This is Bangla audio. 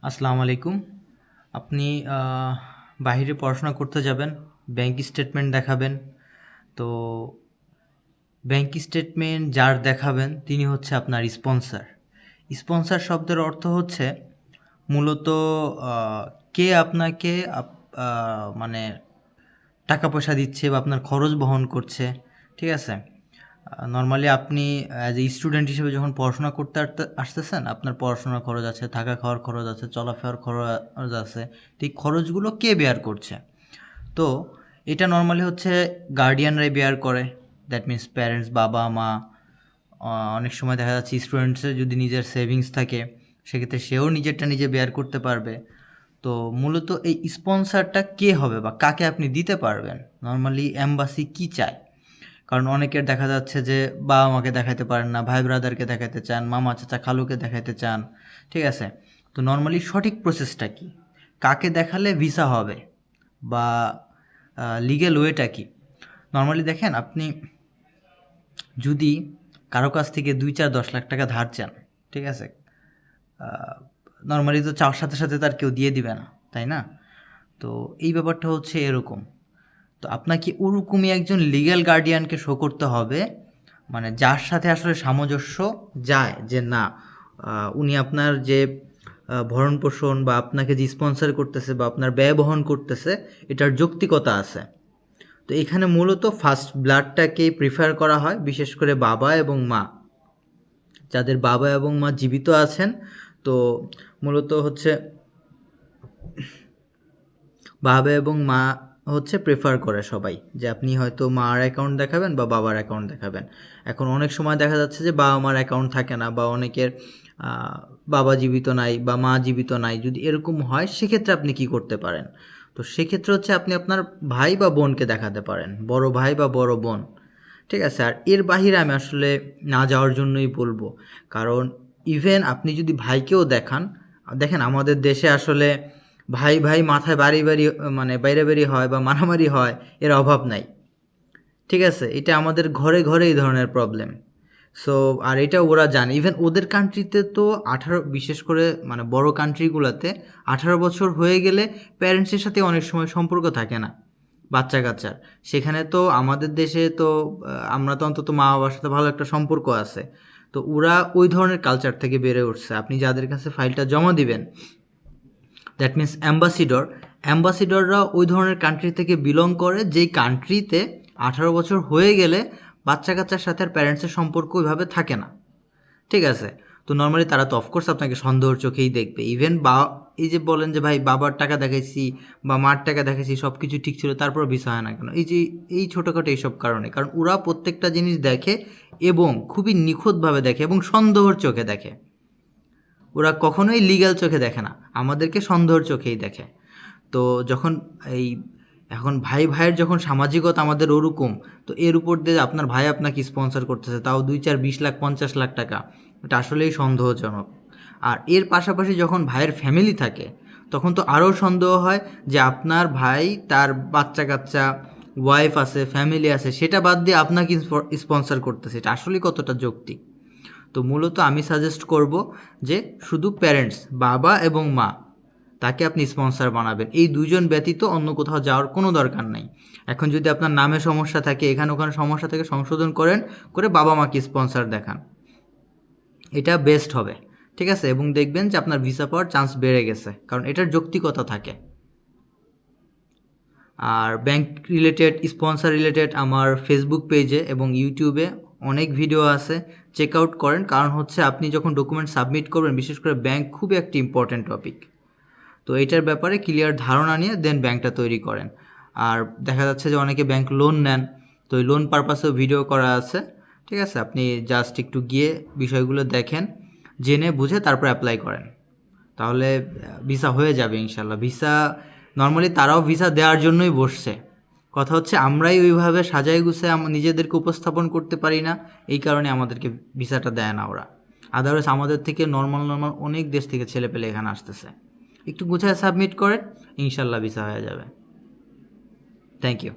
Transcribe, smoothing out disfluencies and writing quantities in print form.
আসসালামু আলাইকুম। আপনি বাহিরে পড়াশোনা করতে যাবেন, ব্যাংক স্টেটমেন্ট দেখাবেন। তো ব্যাংক স্টেটমেন্ট যার দেখাবেন তিনি হচ্ছে আপনার স্পন্সর। স্পন্সর শব্দের অর্থ হচ্ছে মূলত কে আপনাকে মানে টাকা পয়সা দিচ্ছে বা আপনার খরচ বহন করছে, ঠিক আছে? নর্মালি আপনি অ্যাজ এ স্টুডেন্ট হিসেবে যখন পড়াশোনা করতে আসতেছেন, আপনার পড়াশোনার খরচ আছে, থাকা খাওয়ার খরচ আছে, চলাফেরার খরচ আছে। তো এই খরচগুলো কে বেয়ার করছে? তো এটা নর্মালি হচ্ছে গার্ডিয়ানরাই বেয়ার করে। দ্যাট মিন্স প্যারেন্টস, বাবা মা। অনেক সময় দেখা যাচ্ছে স্টুডেন্টসের যদি নিজের সেভিংস থাকে, সেক্ষেত্রে সেও নিজেরটা নিজে বেয়ার করতে পারবে। তো মূলত এই স্পন্সারটা কে হবে বা কাকে আপনি দিতে পারবেন? নর্মালি এম্বাসি কি চায়? কারণ অনেকের দেখা যাচ্ছে যে বাবা মাকে দেখাতে পারেন না, ভাই ব্রাদারকে দেখাতে চান, মামা চাচা খালুকে দেখাতে চান, ঠিক আছে? তো নর্মালি সঠিক প্রসেসটা কি? কাকে দেখালে ভিসা হবে বা লিগ্যাল ওয়েটা কি? নর্মালি দেখেন, আপনি যদি কারো কাছ থেকে 2, 4, 10 লাখ টাকা ধার চান, ঠিক আছে, নর্মালি তো চাওয়ার সাথে সাথে তার কেউ দিয়ে দিবে না, তাই না? তো এই ব্যাপারটা হচ্ছে এরকম। তো আপনাকে ওরকমই একজন লিগ্যাল গার্ডিয়ানকে শো করতে হবে, মানে যার সাথে আসলে সামঞ্জস্য যায় যে না, উনি আপনার যে ভরণ পোষণ বা আপনাকে যে স্পন্সর করতেছে বা আপনার ব্যয় বহন করতেছে, এটার যৌক্তিকতা আছে। তো এখানে মূলত ফার্স্ট ব্লাডটাকেই প্রিফার করা হয়, বিশেষ করে বাবা এবং মা। যাদের বাবা এবং মা জীবিত আছেন, তো মূলত হচ্ছে বাবা এবং মা হচ্ছে প্রেফার করে সবাই যে আপনি হয়তো মার অ্যাকাউন্ট দেখাবেন বা বাবার অ্যাকাউন্ট দেখাবেন। এখন অনেক সময় দেখা যাচ্ছে যে বাবা মার অ্যাকাউন্ট থাকে না বা অনেকের বাবা জীবিত নাই বা মা জীবিত নাই। যদি এরকম হয় সেক্ষেত্রে আপনি কি করতে পারেন? তো সেক্ষেত্রে হচ্ছে আপনি আপনার ভাই বা বোনকে দেখাতে পারেন, বড় ভাই বা বড় বোন, ঠিক আছে? আর এর বাহিরে আমি আসলে না যাওয়ার জন্যই বলবো। কারণ ইভেন আপনি যদি ভাইকেও দেখান, দেখেন আমাদের দেশে আসলে ভাই ভাই মাথায় বাড়ি বাড়ি মানে বাইরে বেরি হয় বা মারামারি হয়, এর অভাব নাই, ঠিক আছে? এটা আমাদের ঘরে ঘরে এই ধরনের প্রবলেম। সো আর এটা ওরা জানে। ইভেন ওদের কান্ট্রিতে তো 18, বিশেষ করে মানে বড় কান্ট্রিগুলোতে 18 বছর হয়ে গেলে প্যারেন্টসের সাথে অনেক সময় সম্পর্ক থাকে না বাচ্চা কাচ্চার। সেখানে তো আমাদের দেশে তো আমরা তো অন্তত মা বাবার সাথে ভালো একটা সম্পর্ক আছে। তো ওরা ওই ধরনের কালচার থেকে বেড়ে উঠছে। আপনি যাদের কাছে ফাইলটা জমা দিবেন, দ্যাট মিন্স অ্যাম্বাসিডররা ওই ধরনের কান্ট্রি থেকে বিলং করে যেই কান্ট্রিতে 18 বছর হয়ে গেলে বাচ্চা কাচ্চার সাথে আর প্যারেন্টসের সম্পর্ক ওইভাবে থাকে না, ঠিক আছে? তো নর্মালি তারা তো অফকোর্স আপনাকে সন্দেহের চোখেই দেখবে। ইভেন এই যে বলেন যে ভাই বাবার টাকা দেখাইছি বা মার টাকা দেখাইছি, সব কিছু ঠিক ছিল, তারপর ভিসা হয় না কেন? এই যে এই ছোটোখাটো এইসব কারণে, কারণ ওরা প্রত্যেকটা জিনিস দেখে এবং খুবই নিখুঁতভাবে দেখে এবং সন্দেহের চোখে দেখে। ওরা কখনোই লিগ্যাল চোখে দেখে না, আমাদেরকে সন্দেহের চোখেই দেখে। তো যখন এই এখন ভাই ভাইয়ের যখন সামাজিকতা আমাদের ওরকম, তো এর উপর দিয়ে আপনার ভাই আপনাকে স্পন্সর করতেছে, তাও 2, 4, 20 লাখ 50 লাখ টাকা, এটা আসলেই সন্দেহজনক। আর এর পাশাপাশি যখন ভাইয়ের ফ্যামিলি থাকে, তখন তো আরও সন্দেহ হয় যে আপনার ভাই তার বাচ্চা কাচ্চা, ওয়াইফ আছে, ফ্যামিলি আছে, সেটা বাদ দিয়ে আপনাকে স্পন্সর করতেছে, এটা আসলেই কতটা যৌক্তিক? তো মূলত আমি সাজেস্ট করব যে শুধু প্যারেন্টস, বাবা এবং মা, তাকে আপনি স্পন্সর বানাবেন। এই দুইজন ব্যতীত অন্য কোথাও যাওয়ার কোনো দরকার নাই। এখন যদি আপনার নামে সমস্যা থাকে, এখানে ওখানে সমস্যা থাকে, সংশোধন করে বাবা মাকে স্পন্সর দেখান, এটা বেস্ট হবে, ঠিক আছে? এবং দেখবেন যে আপনার ভিসা পাওয়ার চান্স বেড়ে গেছে, কারণ এটার যৌক্তিকতা থাকে। আর ব্যাংক রিলেটেড, স্পন্সর রিলেটেড আমার ফেসবুক পেজে এবং ইউটিউবে অনেক ভিডিও আছে, চেক আউট করেন। কারণ হচ্ছে আপনি যখন ডকুমেন্ট সাবমিট করবেন, বিশেষ করে ব্যাংক খুবই একটি ইম্পর্ট্যান্ট টপিক। তো এটার ব্যাপারে ক্লিয়ার ধারণা নিয়ে দেন ব্যাংকটা তৈরি করেন। আর দেখা যাচ্ছে যে অনেকে ব্যাংক লোন নেন, তো ওই লোন পারপাসেও ভিডিও করা আছে, ঠিক আছে? আপনি জাস্ট একটু গিয়ে বিষয়গুলো দেখেন, জেনে বুঝে তারপর অ্যাপ্লাই করেন, তাহলে ভিসা হয়ে যাবে ইনশাল্লাহ। ভিসা নর্মালি তারাও ভিসা দেওয়ার জন্যই বসছে। কথা হচ্ছে আমরাই ওইভাবে সাজাই গুছাই নিজেদেরকে উপস্থাপন করতে পারি না, এই কারণে আমাদেরকে ভিসাটা দেয় না ওরা। আদারওয়াইজ আমাদের থেকে নর্মাল অনেক দেশ থেকে ছেলে পেলে এখানে আসতেছে। একটু গুছায় সাবমিট করেন, ইনশাল্লাহ ভিসা হয়ে যাবে। Thank you.